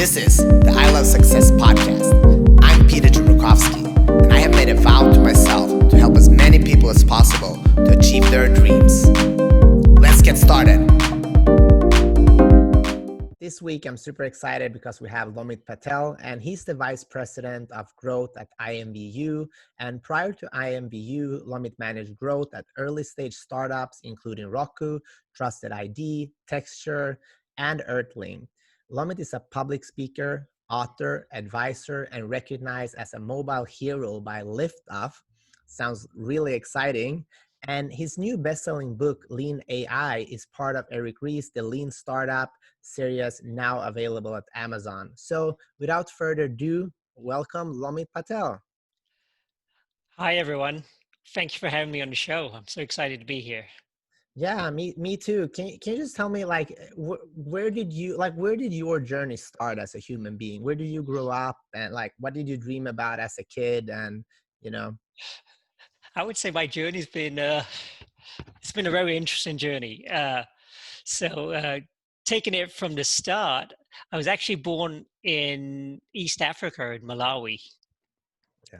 This is the I Love Success podcast. I'm Peter Jumrukovsky, and I have made a vow to myself to help as many people as possible to achieve their dreams. Let's get started. This week, I'm super excited because we have Lomit Patel, and he's the Vice President of Growth at IMBU. And prior to IMBU, Lomit managed growth at early stage startups, including Roku, Trusted ID, Texture, and Earthling. Lomit is a public speaker, author, advisor, and recognized as a mobile hero by Liftoff. Sounds really exciting. And his new best-selling book, Lean AI, is part of Eric Ries's The Lean Startup series, now available at Amazon. So without further ado, welcome Lomit Patel. Hi, everyone. Thank you for having me on the show. I'm so excited to be here. Yeah, me too. Can you just tell me, like, where did your journey start as a human being? Where did you grow up, and like, what did you dream about as a kid? And I would say my journey's been it's been a very interesting journey. Taking it from the start, I was actually born in East Africa, in Malawi. Yeah.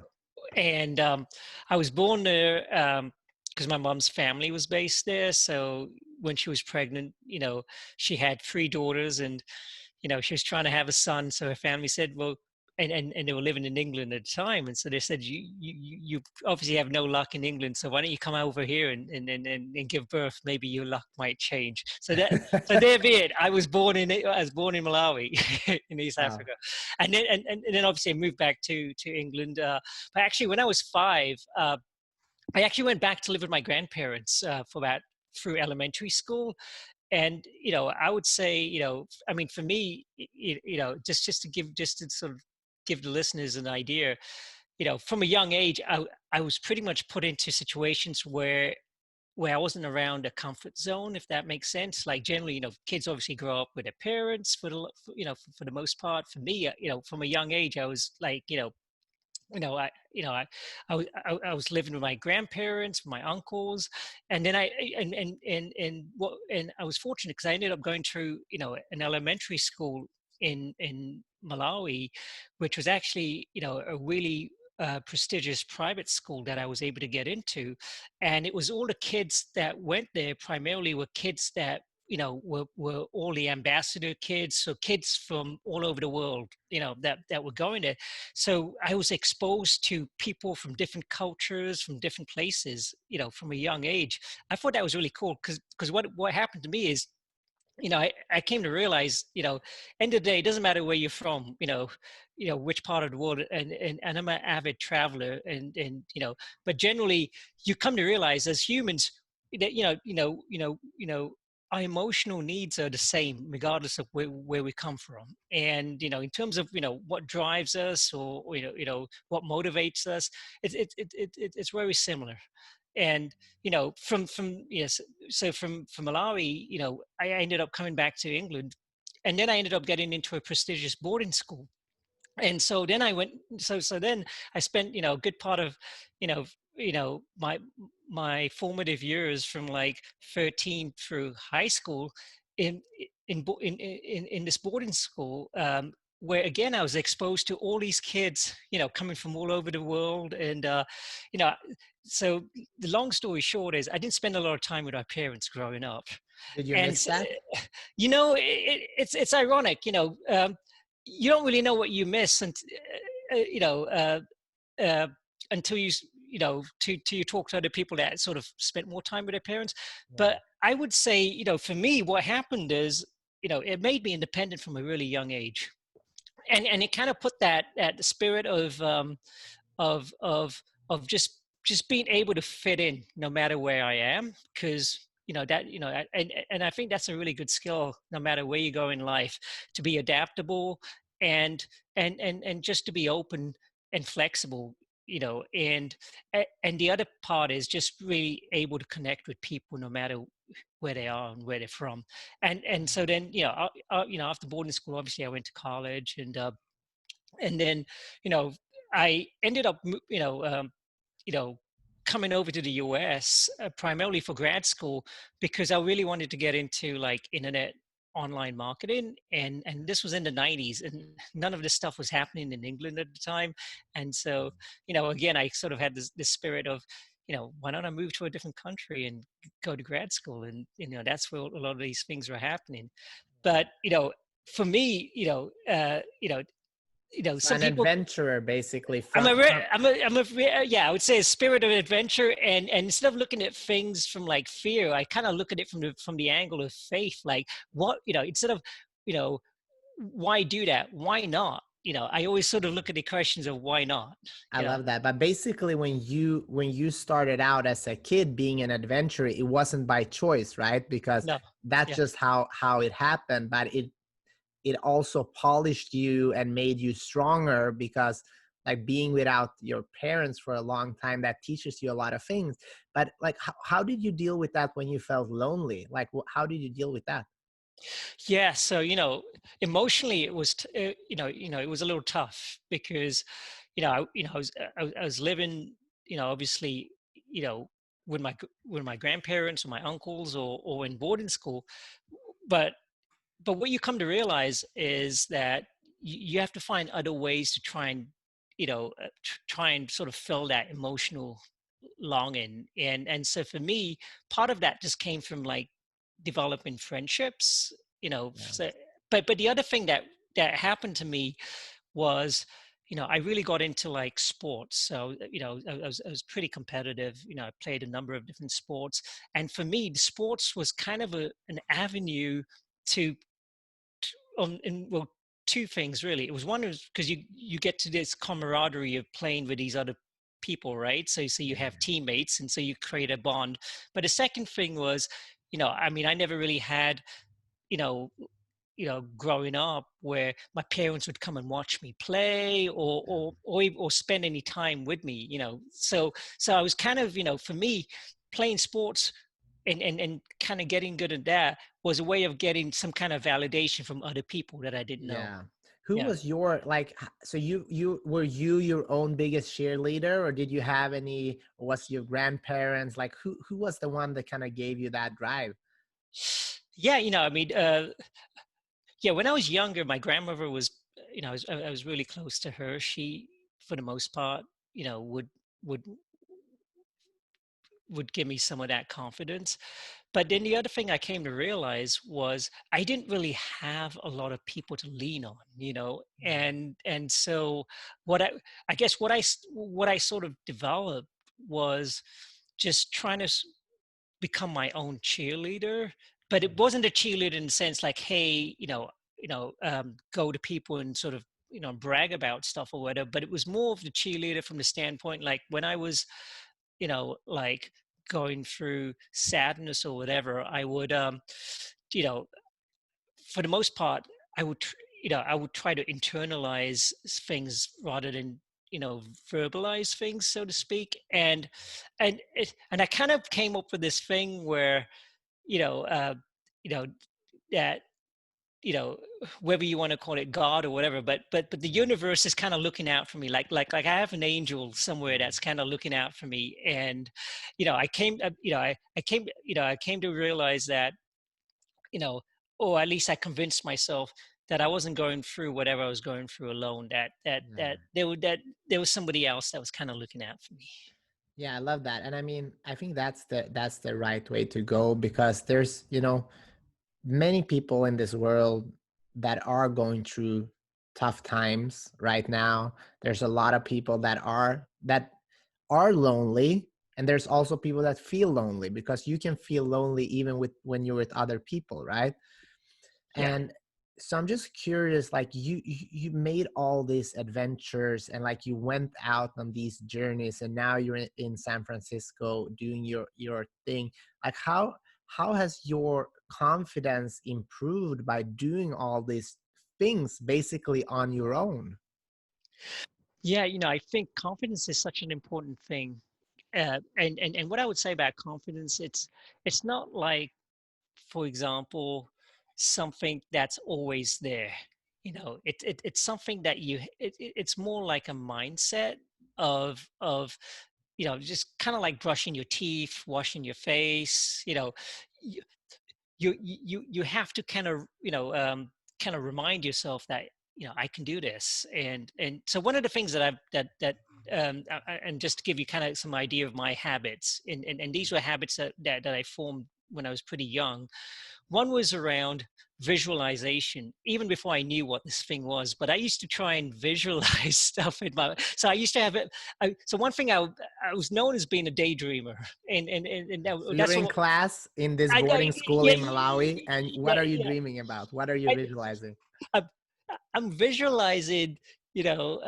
And I was born there because my mom's family was based there. So when she was pregnant, she had 3 daughters, and she was trying to have a son. So her family said, well, and they were living in England at the time, and so they said, you obviously have no luck in England, so why don't you come over here and give birth? Maybe your luck might change. So there be it. I was born in Malawi, in East Africa, and then obviously I moved back to England. But actually, when I was 5, I actually went back to live with my grandparents through elementary school. And I would say, I mean, for me, just to sort of give the listeners an idea, from a young age, I was pretty much put into situations where I wasn't around a comfort zone, if that makes sense. Like generally, kids obviously grow up with their parents for the most part. For me, from a young age, I was like, I was living with my grandparents, my uncles, and then and I was fortunate because I ended up going through, an elementary school in Malawi, which was actually, a really prestigious private school that I was able to get into, and it was all the kids that went there primarily were kids that were all the ambassador kids, so kids from all over the world, that were going there. So I was exposed to people from different cultures, from different places, from a young age. I thought that was really cool because what happened to me is, I came to realize, end of the day, it doesn't matter where you're from, which part of the world, and I'm an avid traveler, and but generally you come to realize as humans that our emotional needs are the same regardless of where we come from. And in terms of what drives us, or what motivates us, it's very similar. And from yes, so from Malawi, I ended up coming back to England, and then I ended up getting into a prestigious boarding school. And so then I went, so then I spent, a good part of, my formative years from like 13 through high school in this boarding school, where again I was exposed to all these kids, coming from all over the world. And you know so the long story short is I didn't spend a lot of time with our parents growing up. Did you And miss that? it's ironic, you don't really know what you miss, and uh, until you talk to other people that sort of spent more time with their parents. But I would say, for me, what happened is, it made me independent from a really young age, and it kind of put that spirit of just being able to fit in no matter where I am, because and I think that's a really good skill no matter where you go in life, to be adaptable and just to be open and flexible, and the other part is just really able to connect with people no matter where they are and where they're from. And so then after boarding school, obviously I went to college, and then I ended up coming over to the US primarily for grad school, because I really wanted to get into like internet online marketing, and this was in the 90s, and none of this stuff was happening in England at the time. And so, again, I sort of had this spirit of, why don't I move to a different country and go to grad school? And that's where a lot of these things were happening. But for me, So some an people, adventurer, basically, I'm a, from yeah, I would say a spirit of adventure, and instead of looking at things from like fear, I kind of look at it from the angle of faith. Like, what, instead of, you know, why do that? Why not? I always sort of look at the questions of why not. I love that. But basically, when you started out as a kid being an adventurer, it wasn't by choice, right? Because No, that's yeah, just how it happened. But it also polished you and made you stronger, because like being without your parents for a long time, that teaches you a lot of things. But like how did you deal with that when you felt lonely? Like how did you deal with that? yeah. So emotionally, it was it was a little tough because I was living obviously you know with my grandparents or my uncles or in boarding school, but what you come to realize is that you have to find other ways to try and try and sort of fill that emotional longing. And so for me, part of that just came from like developing friendships, Yeah. but the other thing that happened to me was, I really got into like sports. So, I was pretty competitive. I played a number of different sports. And for me, the sports was kind of an avenue to, well, two things really. It was one was because you get to this camaraderie of playing with these other people, right? So you have teammates, and so you create a bond. But the second thing was, I mean, I never really had, you know growing up where my parents would come and watch me play or spend any time with me, so I was kind of, for me, playing sports and kind of getting good at that was a way of getting some kind of validation from other people that I didn't know. Yeah. Who Yeah. was your like so you were you your own biggest cheerleader, or did you have any, or was your grandparents, like who was the one that kind of gave you that drive? Yeah, I mean, yeah, when I was younger, my grandmother was, I was really close to her. She, for the most part, would would give me some of that confidence. But then the other thing I came to realize was I didn't really have a lot of people to lean on, and so what I guess what I sort of developed was just trying to become my own cheerleader. But it wasn't a cheerleader in the sense like, hey, go to people and sort of brag about stuff or whatever. But it was more of the cheerleader from the standpoint like when I was like going through sadness or whatever, I would, you know, for the most part, I would, I would try to internalize things rather than, verbalize things, so to speak. And I kind of came up with this thing where, you know, uh, you know, that whether you want to call it God or whatever, but the universe is kind of looking out for me, like I have an angel somewhere that's kind of looking out for me. And I came I came to realize that, you know or at least I convinced myself that I wasn't going through whatever I was going through alone, Yeah. that there was somebody else that was kind of looking out for me. Yeah, I love that. And I mean, I think that's the right way to go, because there's, many people in this world that are going through tough times right now. There's a lot of people that are lonely, and there's also people that feel lonely, because you can feel lonely even with when you're with other people, right? Yeah. And so I'm just curious, like you made all these adventures, and like you went out on these journeys, and now you're in San Francisco doing your thing. Like how has your confidence improved by doing all these things basically on your own? Yeah, I think confidence is such an important thing. And what I would say about confidence, it's not like, for example, something that's always there. It's something that it's more like a mindset of just kind of like brushing your teeth, washing your face. you have to kind of, kind of remind yourself that, I can do this. And so one of the things that and just to give you kind of some idea of my habits, and these were habits that I formed when I was pretty young. One was around visualization, even before I knew what this thing was. But I used to try and visualize stuff in my. So I used to have it. So one thing I was known as being a daydreamer, and So you're that's in what class in this I boarding school yeah, in Malawi, and yeah, what are you yeah. dreaming about? What are you I, visualizing? I'm, I'm visualizing, you know,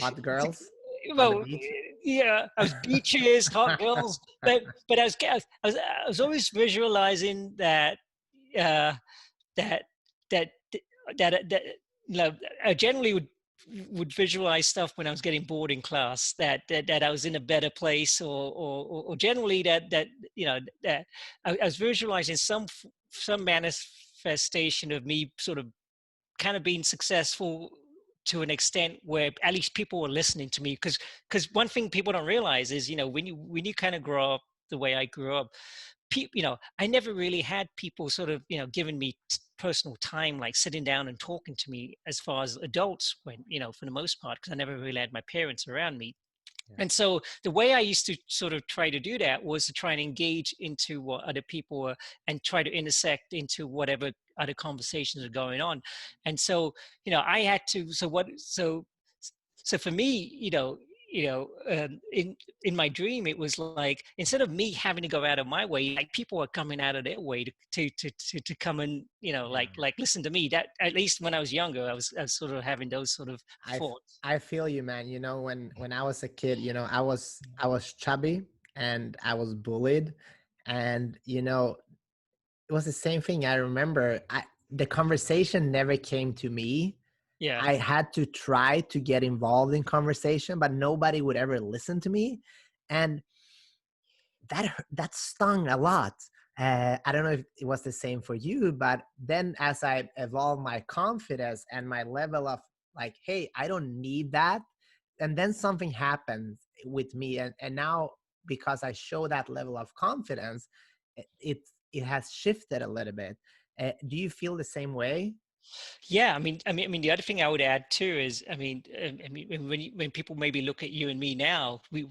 Hot girls on the well, beach? yeah, I was beaches, hot girls, but I was always visualizing that uh, that that that I generally would visualize stuff when I was getting bored in class, that I was in a better place, or generally that that I was visualizing some manifestation of me sort of kind of being successful to an extent where at least people were listening to me. Because one thing people don't realize is, when you kind of grow up the way I grew up, I never really had people sort of, giving me personal time, like sitting down and talking to me as far as adults went, for the most part, because I never really had my parents around me. Yeah. And so the way I used to sort of try to do that was to try and engage into what other people were, and try to intersect into whatever other conversations are going on. And so, I had to, so for me, in my dream, it was like, instead of me having to go out of my way, like people are coming out of their way to come and, Yeah. like listen to me. That, at least when I was younger, I was sort of having those sort of I f- thoughts. I feel you, man. When I was a kid, I was chubby and I was bullied, and it was the same thing. I remember the conversation never came to me. Yeah. I had to try to get involved in conversation, but nobody would ever listen to me, and that stung a lot. I don't know if it was the same for you, but then as I evolved my confidence and my level of, like, hey, I don't need that, and then something happened with me, and now, because I show that level of confidence, it has shifted a little bit. Do you feel the same way? Yeah, the other thing I would add too is, when people maybe look at you and me now, we're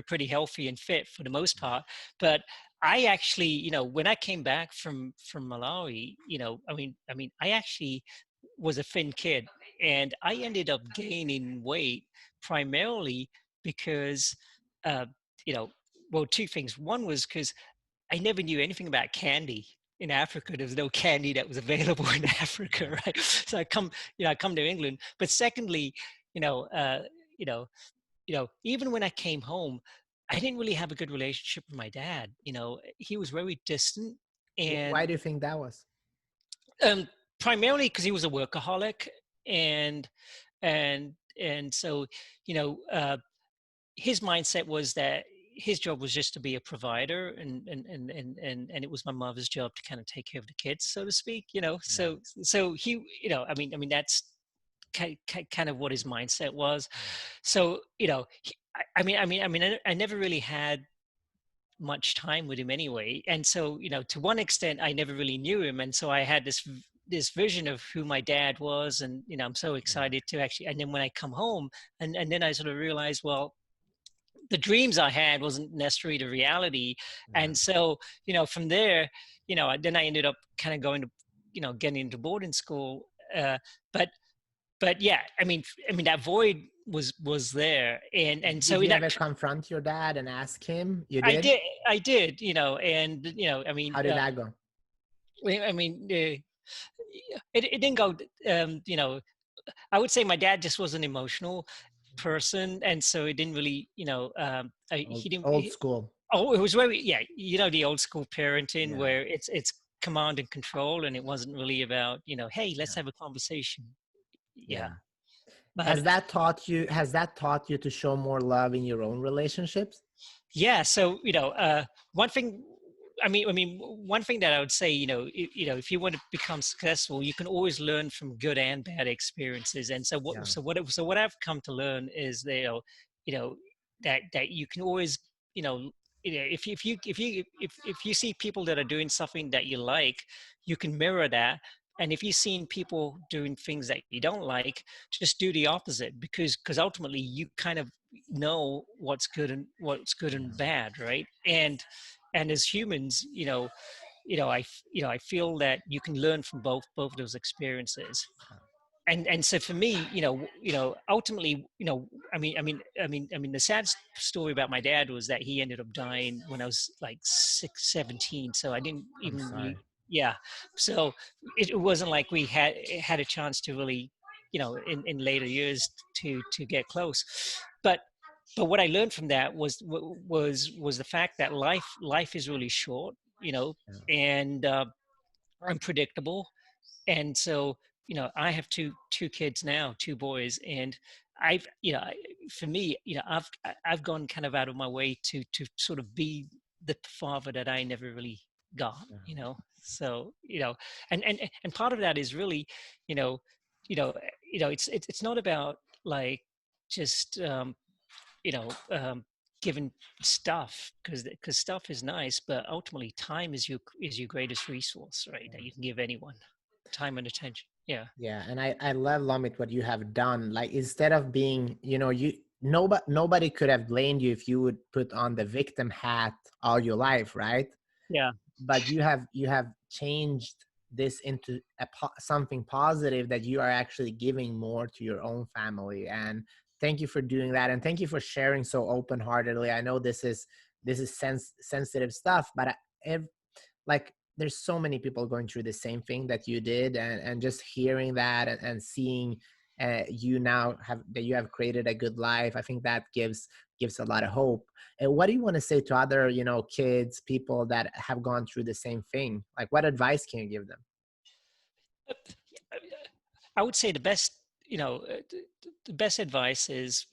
pretty healthy and fit for the most part. But I actually, when I came back from Malawi, I actually was a thin kid, and I ended up gaining weight primarily because, uh, you know, well, two things. One was because I never knew anything about candy in Africa. There was no candy that was available in Africa, Yeah. right? So I come to England. But secondly, you know, uh, you know, even when I came home, I didn't really have a good relationship with my dad. He was very distant, Why and do you think that was? um, primarily because he was a workaholic, and and so, you know, uh, his mindset was that his job was just to be a provider, and it was my mother's job to kind of take care of the kids, so to speak. Yeah. So he, that's kind of what his mindset was. So, I never really had much time with him anyway, and so, to one extent, I never really knew him, and so I had this vision of who my dad was, and I'm so Yeah. excited to actually. And then when I come home, and then I sort of realized, well, the dreams I had wasn't necessarily the reality. Yeah. And so, from there, then I ended up kind of going to, getting into boarding school. But yeah, that void was there, and Did so you in ever that, confront your dad and ask him? You I did? did, and How did that go? I mean, it didn't go. I would say my dad just was an emotional person, and so it didn't really, Old, he didn't. old school. Oh, it was very, yeah, the old school parenting Yeah. where it's command and control, and it wasn't really about, hey, let's Yeah. have a conversation. Yeah, Yeah. but Has that taught you to show more love in your own relationships? yeah, so, one thing. One thing that I would say, if you want to become successful, you can always learn from good and bad experiences. And so Yeah. what I've come to learn is that, that you can always, you know if you see people that are doing something that you like, you can mirror that. And if you've seen people doing things that you don't like, just do the opposite, because ultimately you kind of know what's good and Yeah. bad, right? And as humans, I feel that you can learn from both of those experiences. And so for me, ultimately, the sad story about my dad was that he ended up dying when I was like 17. So I didn't I'm even sorry. yeah. So it wasn't like we had a chance to really, in later years to get close. But what I learned from that was the fact that life is really short, Yeah. and unpredictable. And so, I have two kids now, two boys, and I've for me, I've gone kind of out of my way to sort of be the father that I never really got. Yeah. So, and part of that is really, you know it's not about like just you know um giving stuff, because stuff is nice, but ultimately time is your greatest resource, right, that you can give anyone. Time and attention. Yeah. Yeah, and I love, Lomit, what you have done. Like, instead of being, you nobody could have blamed you if you would put on the victim hat all your life, right? Yeah. But you have changed this into something positive, that you are actually giving more to your own family. And thank you for doing that, and thank you for sharing so open heartedly. I know this is sensitive stuff, but like, there's so many people going through the same thing that you did, and just hearing that, and seeing you now have that you have created a good life. I think that gives a lot of hope. And what do you want to say to other, kids, people that have gone through the same thing? Like, what advice can you give them? I would say the best advice is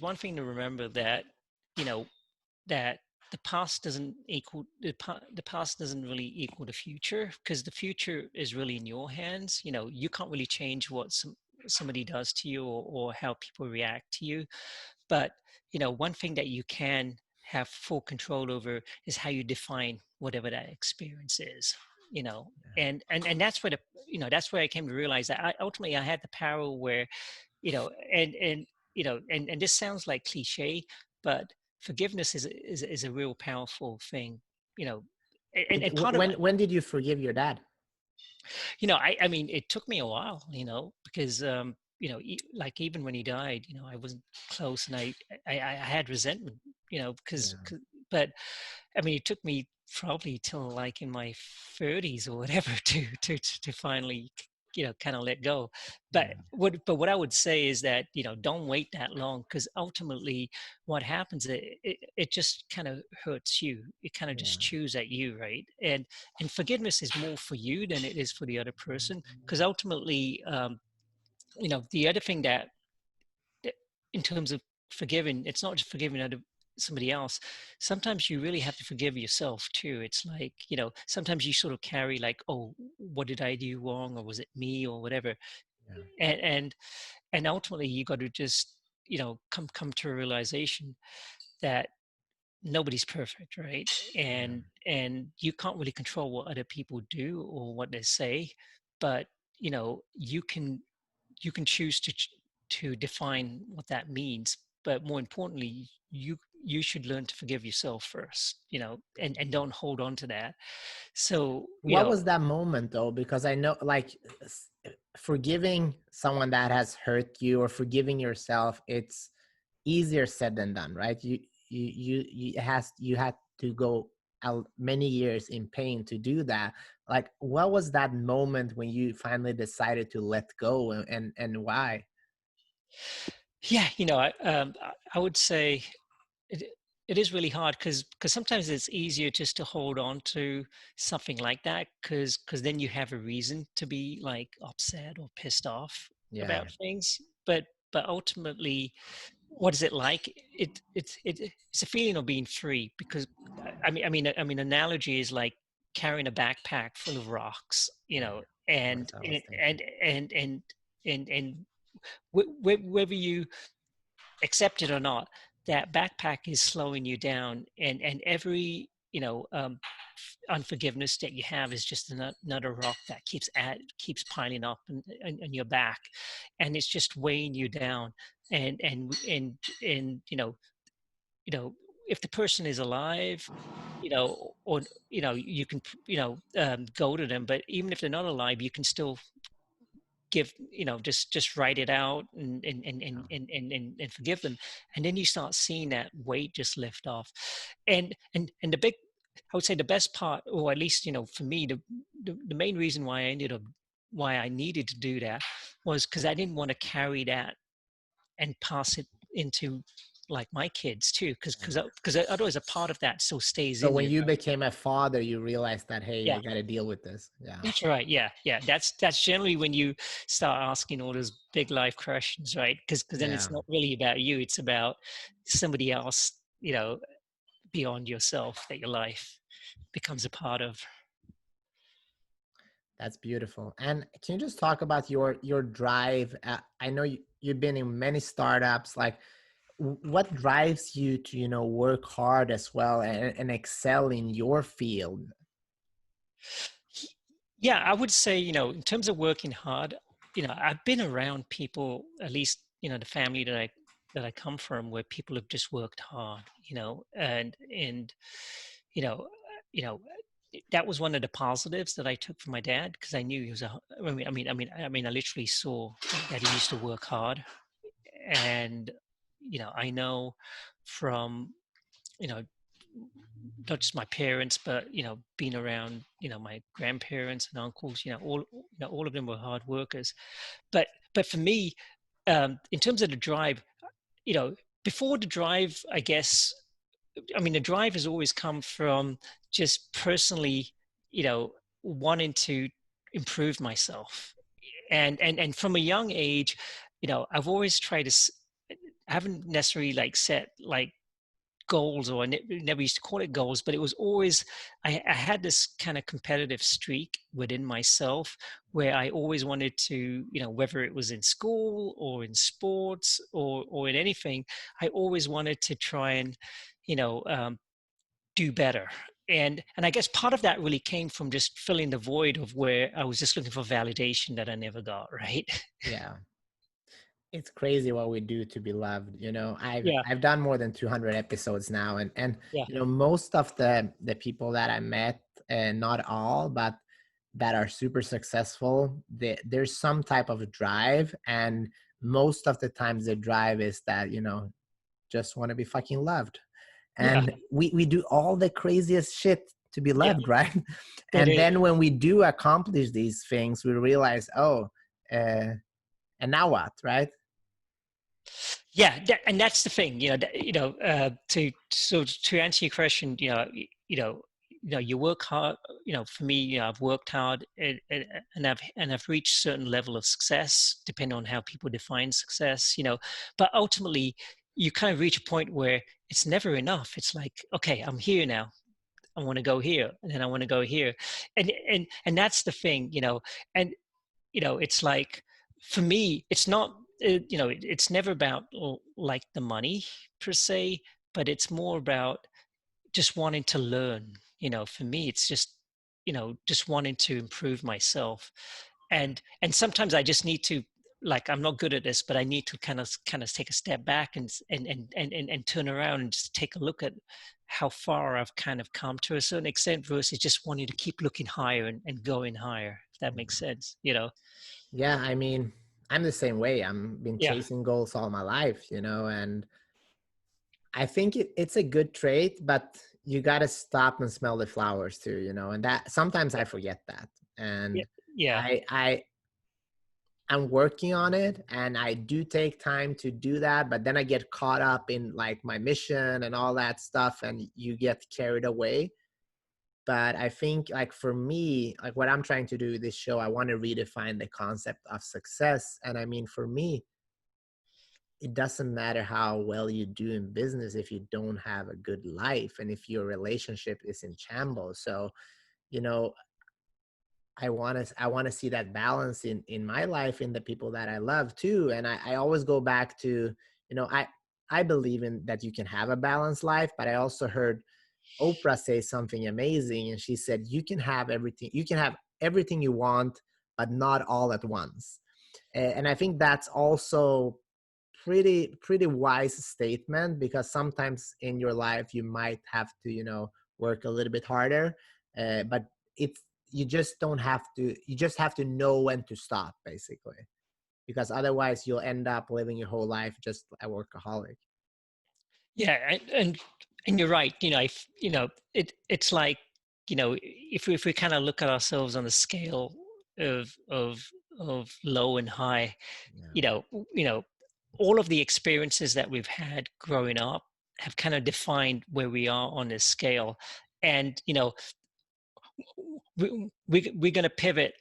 one thing to remember, that you know that the past doesn't equal the past doesn't really equal the future, because the future is really in your hands. You can't really change what somebody does to you, or how people react to you. But one thing that you can have full control over is how you define whatever that experience is. You know, and that's where I came to realize that ultimately I had the power where, and this sounds like cliche, but forgiveness is a real powerful thing. You know, and part of When did you forgive your dad? I mean, it took me a while, because, like even when he died, I wasn't close, and I had resentment, because, Yeah. but I mean, it took me probably till like in my 30s or whatever to finally, kind of let go. But Yeah. what I would say is that, don't wait that long, because ultimately what happens, it just kind of hurts you. It kind of just Yeah. chews at you, right? And forgiveness is more for you than it is for the other person, because ultimately, the other thing that in terms of forgiving, it's not just forgiving somebody else. Sometimes you really have to forgive yourself too. It's like, sometimes you sort of carry like, oh, what did I do wrong, or was it me, or whatever. Yeah. And and and ultimately you got to just, come to a realization that nobody's perfect, right? Yeah. And you can't really control what other people do or what they say, but you can choose to define what that means. But more importantly, you should learn to forgive yourself first, and don't hold on to that. So, What was that moment, though? Because I know, like, forgiving someone that has hurt you, or forgiving yourself, it's easier said than done, right? You had to go out many years in pain to do that. Like, what was that moment when you finally decided to let go, and why? yeah, I would say it, it is really hard, because sometimes it's easier just to hold on to something like that, because then you have a reason to be like upset or pissed off Yeah. about things. But ultimately, what is it like? It's a feeling of being free, because I mean analogy is like carrying a backpack full of rocks, Yeah. and That's what I was and thinking. and and and and, and whether you accept it or not, that backpack is slowing you down, and every unforgiveness that you have is just another rock that keeps piling up in your back, and it's just weighing you down. And if the person is alive, or you can go to them, but even if they're not alive, you can still give, just write it out and forgive them, and then you start seeing that weight just lift off. And the big, I would say the best part, or at least for me, the main reason why I needed to do that was because I didn't want to carry that and pass it into like my kids too, because otherwise a part of that still stays So in when you, you right? became a father, you realized that, hey, Yeah. I got to deal with this. Yeah. That's right. Yeah, yeah. That's generally when you start asking all those big life questions, right? Because then Yeah. it's not really about you; it's about somebody else, beyond yourself, that your life becomes a part of. That's beautiful. And can you just talk about your drive? I know you've been in many startups. Like, what drives you to work hard as well and excel in your field? Yeah, I would say, in terms of working hard, I've been around people, at least, the family that I come from, where people have just worked hard, and you know, you know, that was one of the positives that I took from my dad, because I knew he was I literally saw that he used to work hard. And I know from, you know not just my parents, but being around my grandparents and uncles, all of them were hard workers. But for me, in terms of the drive, you know before the drive, I guess, the drive has always come from just personally, wanting to improve myself. And from a young age, I've always tried to I haven't necessarily like set like goals, or I never used to call it goals, but it was always, I had this kind of competitive streak within myself, where I always wanted to, whether it was in school or in sports or in anything, I always wanted to try and, you know, um, do better. And I guess part of that really came from just filling the void of where I was just looking for validation that I never got, right? Yeah. It's crazy what we do to be loved. I've Yeah, I've done more than 200 episodes now, and yeah, most of the people that I met, and not all, but that are super successful, there's some type of drive, and most of the times the drive is that just want to be fucking loved. yeah, And we do all the craziest shit to be yeah, loved, right? it And is. then when we do accomplish these things, we realize, oh, uh, and now what, right? Yeah, and that's the thing, to answer your question, you work hard. For me, I've worked hard, and I've reached a certain level of success, depending on how people define success. But ultimately, you kind of reach a point where it's never enough. It's like, okay, I'm here now. I want to go here, and then I want to go here, and that's the thing, and it's like, for me, it's not, it's never about like the money per se, but it's more about just wanting to learn. For me, it's just wanting to improve myself. And sometimes I just need to, like, I'm not good at this, but I need to kind of take a step back and turn around and just take a look at how far I've kind of come to a certain extent, versus just wanting to keep looking higher and going higher, if that makes sense. Yeah, I'm the same way. I'm been Yeah, chasing goals all my life, and I think it's a good trait, but you got to stop and smell the flowers too, and that sometimes I forget that. yeah, And yeah, I'm working on it, and I do take time to do that, but then I get caught up in like my mission and all that stuff, and you get carried away. But I think, like, for me, like what I'm trying to do with this show, I want to redefine the concept of success. And for me, it doesn't matter how well you do in business if you don't have a good life and if your relationship is in shambles. So, you know, I want to see that balance in my life, in the people that I love too. And I always go back to, you know, I I believe in that you can have a balanced life, but I also heard Oprah say something amazing, and she said you can have everything. You can have everything you want, but not all at once. And I think that's also pretty wise statement, because sometimes in your life you might have to, work a little bit harder, but it's you just don't have to. You just have to know when to stop, basically, because otherwise you'll end up living your whole life just a workaholic. Yeah, and you're right. It's like, if we kind of look at ourselves on the scale of low and high, Yeah. you know, you know, all of the experiences that we've had growing up have kind of defined where we are on this scale. And we're going to pivot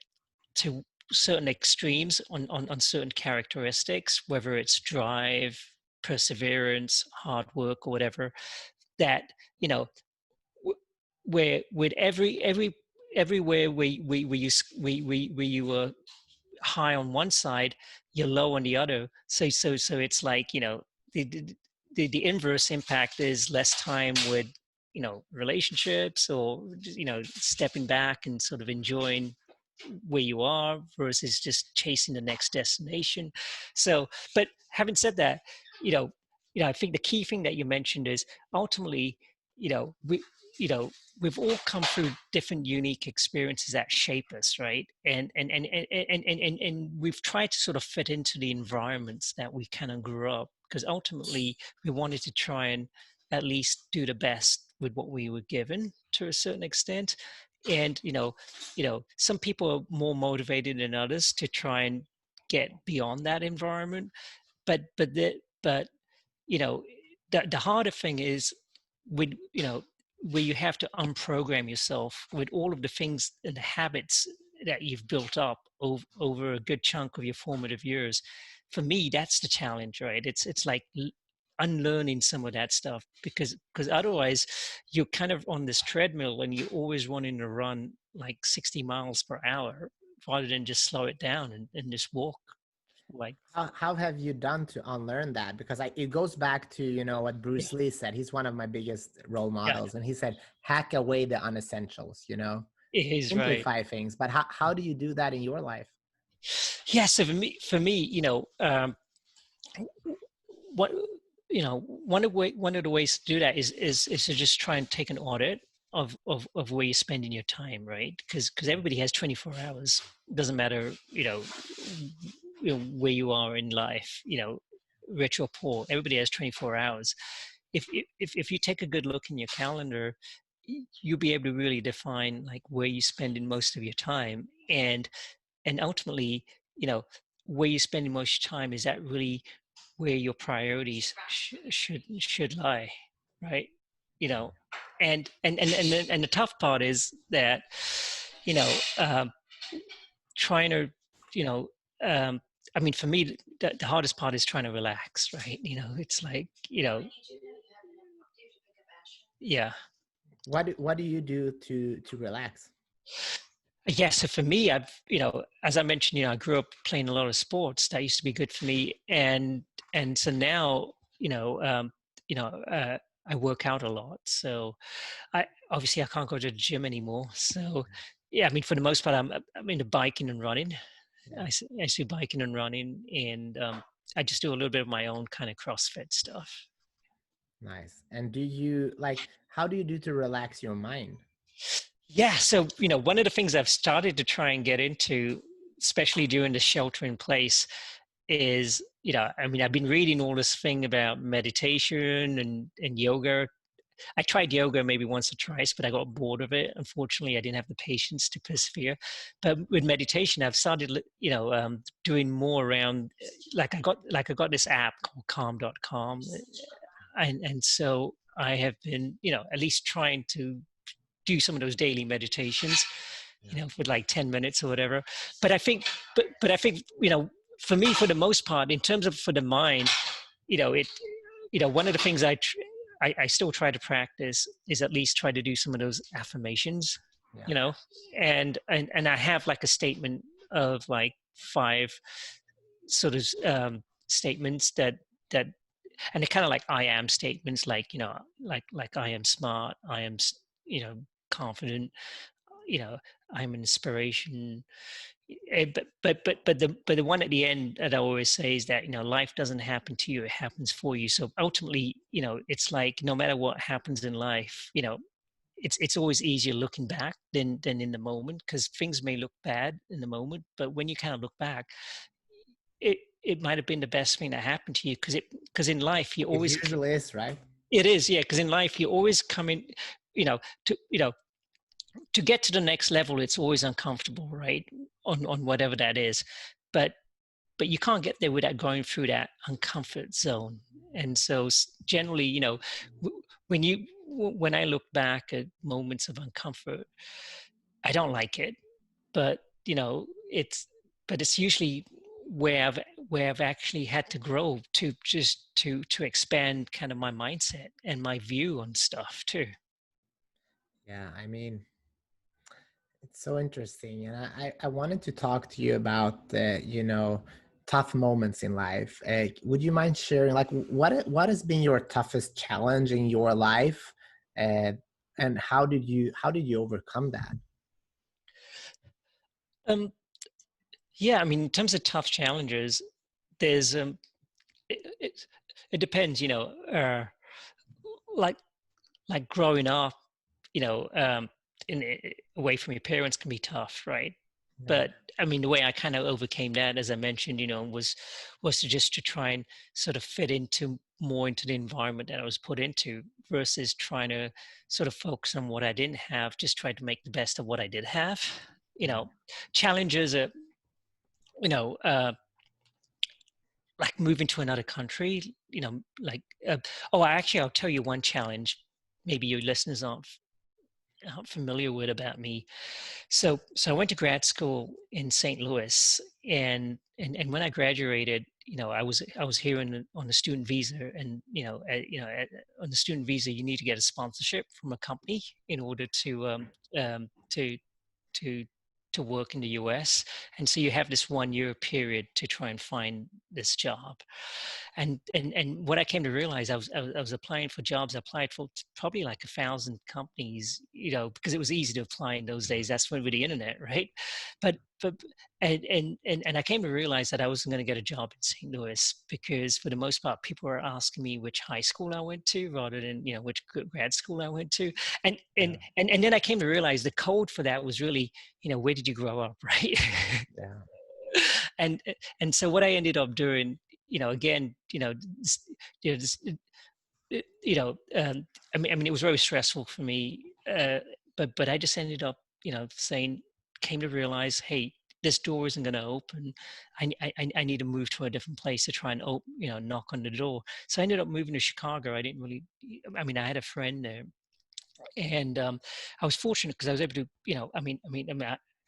to certain extremes on certain characteristics, whether it's drive, perseverance, hard work, or whatever. That you know, where with everywhere where you were high on one side, you're low on the other. So it's like, the inverse impact is less time with relationships, or stepping back and sort of enjoying where you are versus just chasing the next destination. So, but having said that, you know, I think the key thing that you mentioned is ultimately, we, we've all come through different unique experiences that shape us, right? And we've tried to sort of fit into the environments that we kind of grew up, because ultimately we wanted to try and at least do the best with what we were given to a certain extent. And some people are more motivated than others to try and get beyond that environment. But you know the harder thing is with where you have to unprogram yourself with all of the things and the habits that you've built up over a good chunk of your formative years. For me, that's the challenge, right? It's like unlearning some of that stuff, because otherwise you're kind of on this treadmill and you're always wanting to run like 60 miles per hour rather than just slow it down and just walk like. How have you done to unlearn that? Because it goes back to, what Bruce Lee said. He's one of my biggest role Yeah, models. And he said, hack away the unessentials, it is right. simplify things. But how do you do that in your life? Yeah, so for me, what one of the ways to do that is to just try and take an audit of where you're spending your time, right? Because everybody has 24 hours. Doesn't matter, where you are in life, rich or poor. Everybody has 24 hours. If you take a good look in your calendar, you'll be able to really define like where you're spending most of your time, and ultimately, where you're spending most time, is that really where your priorities should lie, right? you know and the tough part is that, you know um, trying to, you know um, I mean, for me, the hardest part is trying to relax, right? It's like, yeah. What do you do to relax? Yeah, so for me, as I mentioned, I grew up playing a lot of sports. That used to be good for me, and so now, you know, uh, I work out a lot. So I can't go to the gym anymore. So yeah, I mean, for the most part, I'm into biking and running. Yeah. I do biking and running, and I just do a little bit of my own kind of CrossFit stuff. Nice. And how do you do to relax your mind? Yeah, so one of the things I've started to try and get into, especially during the shelter in place, is, I mean, I've been reading all this thing about meditation and yoga. I tried yoga maybe once or twice, but I got bored of it. Unfortunately, I didn't have the patience to persevere. But with meditation, I've started, doing more around, like I got this app called Calm.com, and so I have been, at least trying to do some of those daily meditations, Yeah. with like 10 minutes or whatever. But I think, but I think, for me, for the most part, in terms of for the mind, it, one of the things I still try to practice is at least try to do some of those affirmations, Yeah. you know, and I have like a statement of like 5 sort of statements that and they're kind of like I am statements, like, like I am smart, I am, confident, I'm an inspiration. But the one at the end that I always say is that, life doesn't happen to you, it happens for you. So ultimately, it's like no matter what happens in life, it's always easier looking back than in the moment, because things may look bad in the moment, but when you kind of look back, it might have been the best thing that happened to you, because in life you It always, usually is, right? it is, yeah, because in life you always come in, to to get to the next level, it's always uncomfortable, right? On whatever that is, but you can't get there without going through that uncomfort zone. And so generally, when I look back at moments of uncomfort, I don't like it, but it's usually where I've actually had to grow to just to expand kind of my mindset and my view on stuff too. Yeah, I mean, it's so interesting. And I wanted to talk to you about tough moments in life. Would you mind sharing, like, what has been your toughest challenge in your life, uh, and how did you overcome that? Um, yeah, I mean, in terms of tough challenges, there's it, it, it depends, like growing up, you know, um, away from your parents can be tough, right? Yeah, But I mean, the way I kind of overcame that, as I mentioned, was to try and sort of fit more into the environment that I was put into, versus trying to sort of focus on what I didn't have. Just try to make the best of what I did have. You yeah, know, challenges are, you know, uh, like moving to another country. Actually, I'll tell you one challenge. Maybe your listeners aren't familiar with about me. So I went to grad school in St. Louis, and when I graduated, I was here on the student visa, and on the student visa you need to get a sponsorship from a company in order um, to to to work in the US. And so you have this 1 year period to try and find this job. And what I came to realize, I was applying for jobs. I applied for probably like 1,000 companies, because it was easy to apply in those days. That's when with the internet, right? But and I came to realize that I wasn't going to get a job in St. Louis, because for the most part, people were asking me which high school I went to rather than which grad school I went to. yeah, And then I came to realize the code for that was really, where did you grow up, right? yeah, and so what I ended up doing, again, this, you know, this, you know, I mean, it was very stressful for me, but I just ended up, came to realize, hey, this door isn't going to open. I need to move to a different place to try and knock on the door. So I ended up moving to Chicago. I didn't really, I mean, I had a friend there, and I was fortunate because I was able to,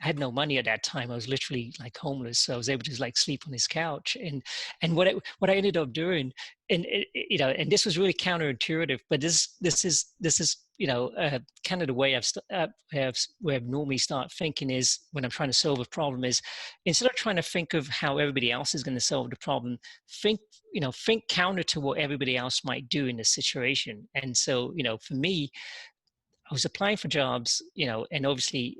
I had no money at that time. I was literally like homeless, so I was able to like sleep on his couch. And what I ended up doing, and this was really counterintuitive, but this is kind of the way where I've normally start thinking is when I'm trying to solve a problem is, instead of trying to think of how everybody else is going to solve the problem, think think counter to what everybody else might do in this situation. And so for me, I was applying for jobs, and obviously,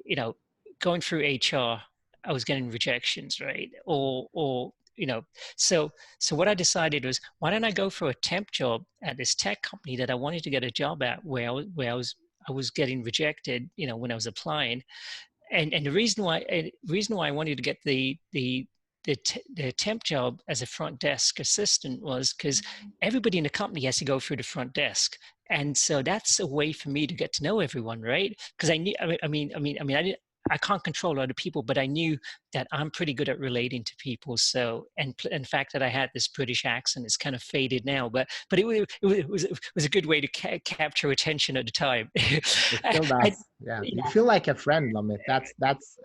going through HR, I was getting rejections, right? So what I decided was, why don't I go for a temp job at this tech company that I wanted to get a job at, where I was getting rejected, when I was applying. And the reason why I wanted to get the temp job as a front desk assistant was because everybody in the company has to go through the front desk, and so that's a way for me to get to know everyone, right? Because I knew, I can't control other people, but I knew that I'm pretty good at relating to people. So, and in fact, that I had this British accent is kind of faded now, but it was a good way to capture attention at the time. it I, still I, does. Yeah, you yeah, feel like a friend, Lomit. That's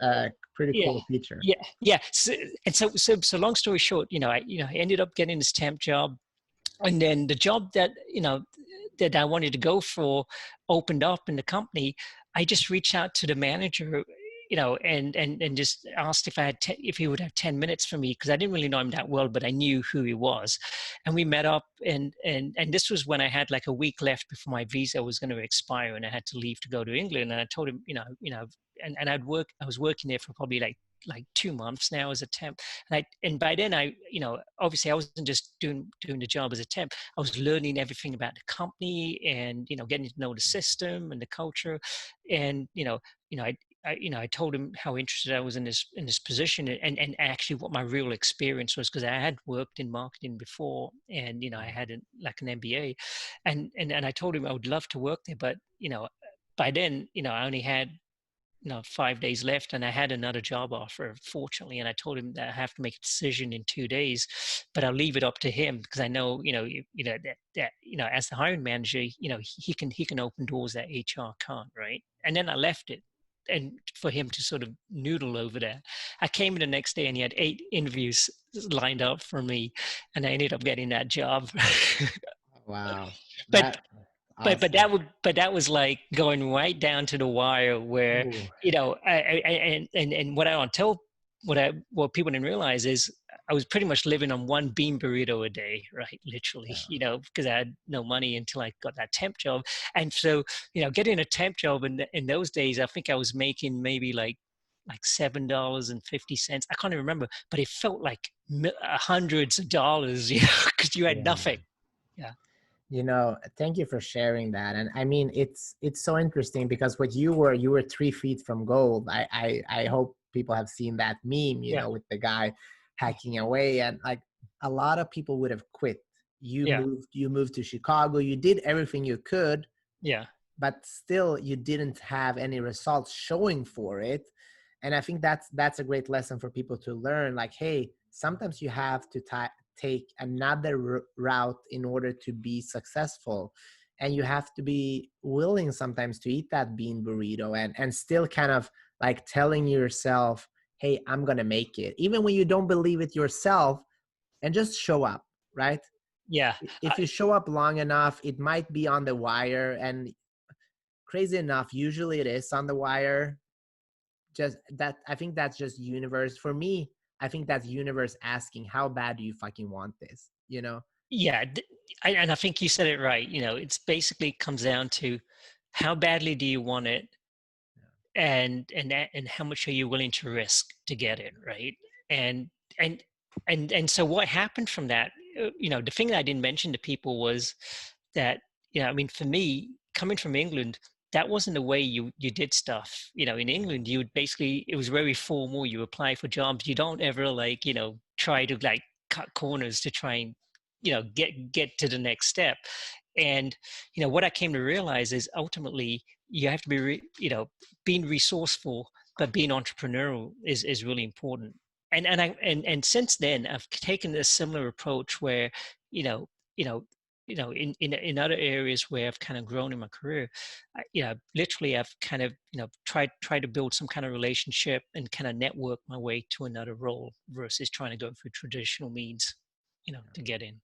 a pretty yeah, cool feature. yeah. So long story short, I ended up getting this temp job, and then the job that I wanted to go for opened up in the company. I just reached out to the manager, and just asked if if he would have 10 minutes for me, because I didn't really know him that well, but I knew who he was. And we met up, and this was when I had like a week left before my visa was going to expire, and I had to leave to go to England. And I told him, and I was working there for probably like 2 months now as a temp. And by then obviously I wasn't just doing the job as a temp. I was learning everything about the company, and getting to know the system and the culture. And I told him how interested I was in this position, and actually what my real experience was, because I had worked in marketing before, and I had like an MBA, and I told him I would love to work there, but by then I only had 5 days left, and I had another job offer, fortunately. And I told him that I have to make a decision in 2 days, but I'll leave it up to him, because I know, that as the hiring manager, he can open doors that HR can't, right? And then I left it, and for him to sort of noodle over that. I came in the next day, and he had 8 interviews lined up for me, and I ended up getting that job. Wow. but That but awesome. that was like going right down to the wire, where Ooh, and what I want to tell, what people didn't realize is I was pretty much living on one bean burrito a day, right? Literally, yeah. because I had no money until I got that temp job. And so getting a temp job in those days, I think I was making maybe like $7.50. I can't even remember, but it felt like hundreds of dollars, because you had Yeah. nothing. Yeah. Thank you for sharing that. And I mean, it's so interesting because what you were 3 feet from gold. I hope people have seen that meme, Yeah. with the guy hacking away, and like a lot of people would have quit. Yeah. You moved to Chicago, you did everything you could, Yeah. but still you didn't have any results showing for it. And I think that's a great lesson for people to learn, like, hey, sometimes you have to take another route in order to be successful, and you have to be willing sometimes to eat that bean burrito, and still kind of like telling yourself, hey, I'm gonna make it even when you don't believe it yourself, and just show up, right? Yeah. If you show up long enough, it might be on the wire, and crazy enough, usually it is on the wire. Just that, I think that's just universe for me. I think that's universe asking, how bad do you fucking want this? Yeah, and I think you said it right. It's basically comes down to how badly do you want it, and how much are you willing to risk to get it, right? And and and so what happened from that? The thing that I didn't mention to people was that, I mean, for me, coming from England, that wasn't the way you did stuff. In England, you would basically, it was very formal. You apply for jobs. You don't ever like try to like cut corners to try and get to the next step. And what I came to realize is ultimately you have to be being resourceful, but being entrepreneurial is really important. And since then I've taken a similar approach where you know you know in other areas where I've kind of grown in my career. Literally I've kind of tried to build some kind of relationship and kind of network my way to another role versus trying to go through traditional means to get in.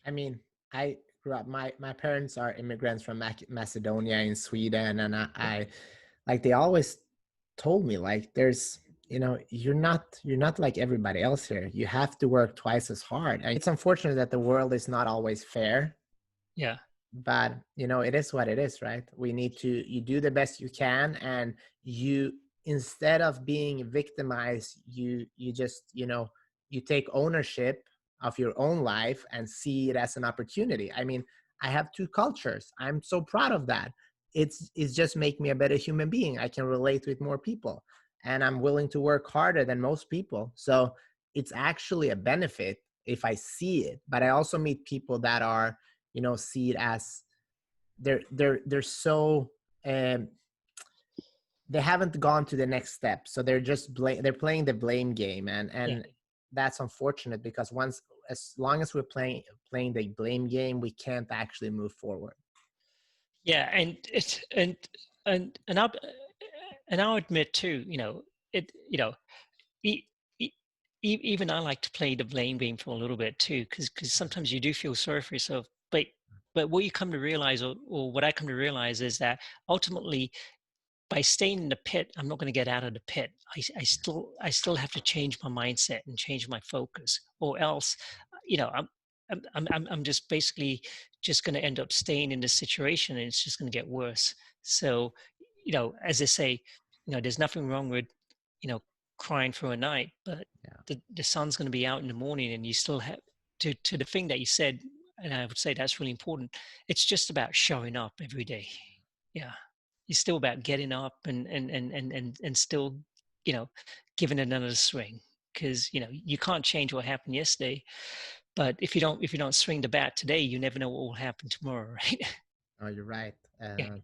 I mean, I grew up. My parents are immigrants from Macedonia in Sweden, and I like they always told me, like, there's you're not like everybody else here. You have to work twice as hard, and it's unfortunate that the world is not always fair. Yeah. But it is what it is, right? We need to you do the best you can, and you, instead of being victimized, you just you take ownership of your own life and see it as an opportunity. I mean, I have 2 cultures. I'm so proud of that. It's just make me a better human being. I can relate with more people, and I'm willing to work harder than most people. So it's actually a benefit if I see it. But I also meet people that are, see it as they're so um they haven't gone to the next step, so they're just they're playing the blame game, and Yeah. that's unfortunate, because once, as long as we're playing the blame game, we can't actually move forward. Yeah, and it's and I'll admit too, it e- e- even I like to play the blame game for a little bit too, because sometimes you do feel sorry for yourself. But what you come to realize, or what I come to realize, is that ultimately by staying in the pit, I'm not going to get out of the pit. I still have to change my mindset and change my focus, or else, you know, I'm just basically just going to end up staying in this situation, and it's just going to get worse. So, you know, as they say, you know, there's nothing wrong with, you know, crying for a night, but Yeah. the sun's going to be out in the morning, and you still have to the thing that you said, and I would say that's really important. It's just about showing up every day. Yeah, it's still about getting up and still, you know, giving it another swing, because you know you can't change what happened yesterday, but if you don't swing the bat today, you never know what will happen tomorrow, right? Oh, you're right. Yeah.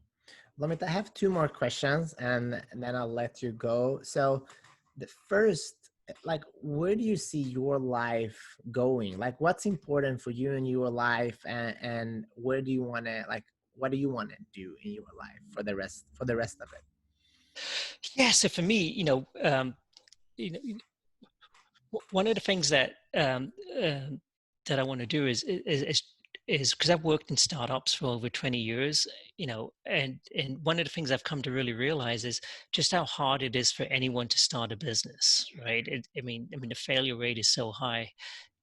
Lomit, I have two more questions, and then I'll let you go. So the first, like, where do you see your life going? Like, what's important for you in your life, and where do you want to, like, what do you want to do in your life for the rest of it? Yeah. So for me, you know, one of the things that I want to do is because I've worked in startups for over 20 years, you know, and one of the things I've come to really realize is just how hard it is for anyone to start a business, right? I mean, the failure rate is so high.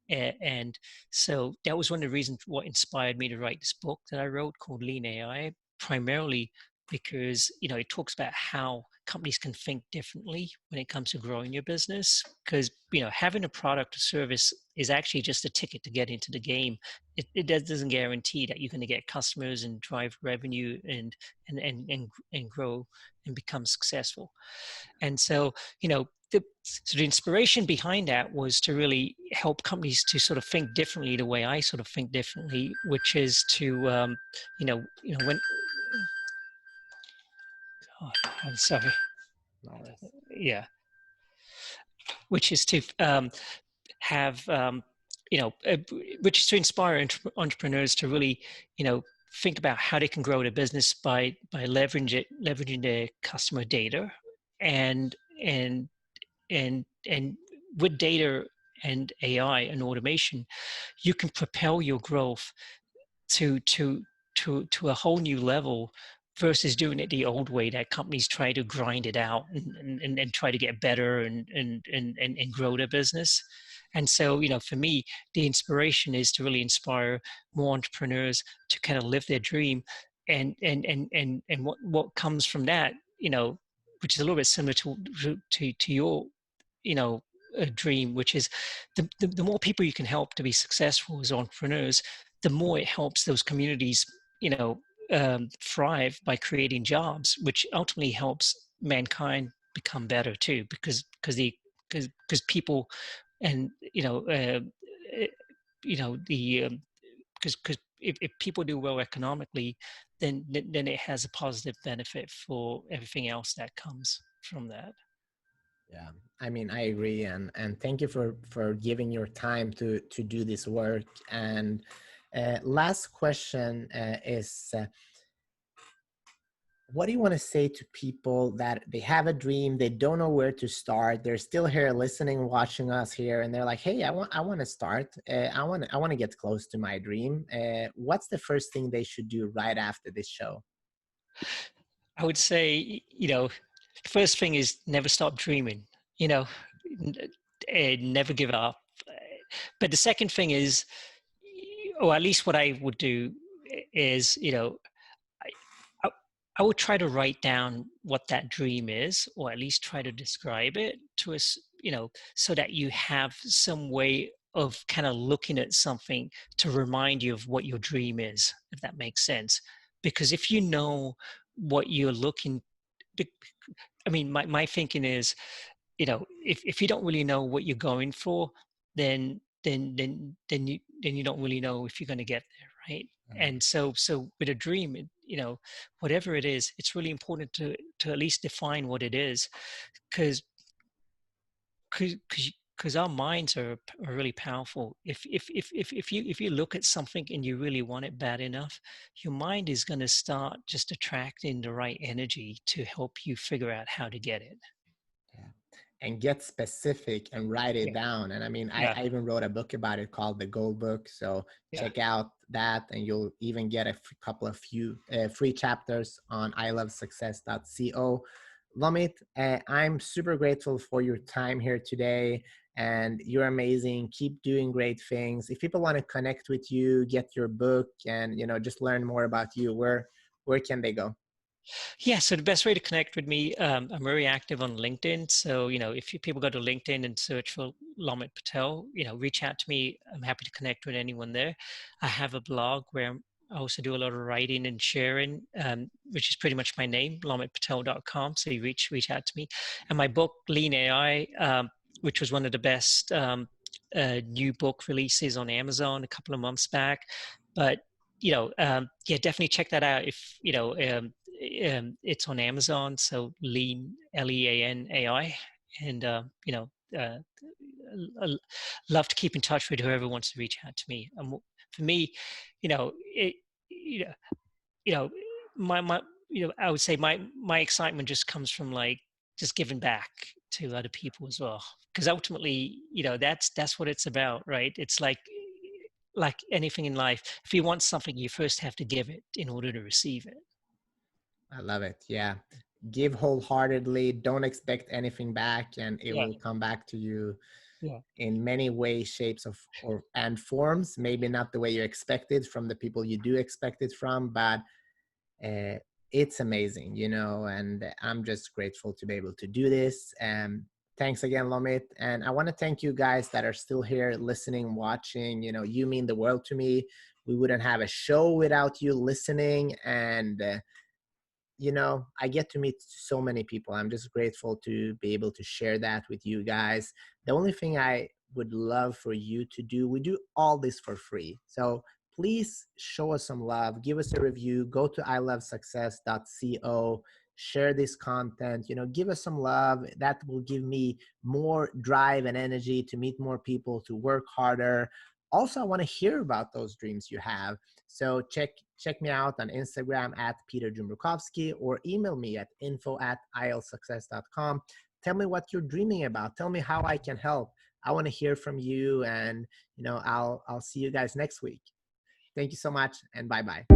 And so that was one of the reasons what inspired me to write this book that I wrote called Lean AI, primarily because, you know, it talks about how companies can think differently when it comes to growing your business. Because, you know, having a product or service is actually just a ticket to get into the game. Doesn't guarantee that you're going to get customers and drive revenue and grow and become successful. And so, you know, so the inspiration behind that was to really help companies to sort of think differently the way I sort of think differently, which is to, when, oh, I'm sorry, No worries. yeah, which is to have, which is to inspire entrepreneurs to really, you know, think about how they can grow their business by leveraging their customer data and and and with data and AI and automation, you can propel your growth to to to a whole new level versus doing it the old way that companies try to grind it out and try to get better and grow their business. And so, you know, for me, the inspiration is to really inspire more entrepreneurs to kind of live their dream. And what comes from that, you know, which is a little bit similar to your, you know, a dream, which is the more people you can help to be successful as entrepreneurs, the more it helps those communities, you know, thrive by creating jobs, which ultimately helps mankind become better too, because people, and eh, the because if people do well economically, then it has a positive benefit for everything else that comes from that. Yeah, I mean, I agree, and thank you for giving your time to do this work. And last question is, what do you want to say to people that they have a dream, they don't know where to start, they're still here listening, watching us here, and they're like, hey, I want to start, I want to get close to my dream. What's the first thing they should do right after this show? I would say, you know, the first thing is never stop dreaming, you know, never give up. But the second thing is, or at least what I would do is, you know, I, I, I would try to write down what that dream is, or at least try to describe it to us, you know, so that you have some way of kind of looking at something to remind you of what your dream is, if that makes sense. Because if you know what you're looking, I mean, my thinking is, you know, if you don't really know what you're going for, then you don't really know if you're going to get there, right? And so with a dream, you know, whatever it is, it's really important to at least define what it is, because because our minds are really powerful. If you look at something and you really want it bad enough, your mind is going to start just attracting the right energy to help you figure out how to get it. Yeah. And get specific and write it Yeah, down. And I mean, yeah, I even wrote a book about it called The Goal Book. So yeah. check out that, and you'll even get a couple of few free chapters on ilovesuccess.co. Lomit, I'm super grateful for your time here today, and you're amazing. Keep doing great things. If people want to connect with you, get your book, and just learn more about you, where can they go? Yeah, so the best way to connect with me, I'm very active on LinkedIn. So, if people go to LinkedIn and search for Lomit Patel, reach out to me. I'm happy to connect with anyone there. I have a blog where I also do a lot of writing and sharing, which is pretty much my name, lomitpatel.com. So you reach out to me. And my book, Lean AI, which was one of the best new book releases on Amazon a couple of months back. But yeah, definitely check that out if it's on Amazon. So Lean, Lean AI, and uh, love to keep in touch with whoever wants to reach out to me. And for me, it, you know, you know, my I would say my excitement just comes from like just giving back to other people as well, because ultimately, that's what it's about, right? It's like anything in life, if you want something, you first have to give it in order to receive it. I love it. Yeah. Give wholeheartedly, don't expect anything back, and it Yeah, will come back to you yeah, in many ways, shapes of and forms. Maybe not the way you expected from the people you do expect it from, but uh, it's amazing, and I'm just grateful to be able to do this. And thanks again, Lomit. And I want to thank you guys that are still here listening, watching. You mean the world to me. We wouldn't have a show without you listening. And I get to meet so many people. I'm just grateful to be able to share that with you guys. The only thing I would love for you to do, we do all this for free. So please show us some love, give us a review, go to ilovesuccess.co, share this content, give us some love. That will give me more drive and energy to meet more people, to work harder. Also, I want to hear about those dreams you have. So check me out on Instagram at Peter Jumbrukovsky, or email me at info@ilsuccess.com. Tell me what you're dreaming about. Tell me how I can help. I want to hear from you, and I'll see you guys next week. Thank you so much, and bye-bye.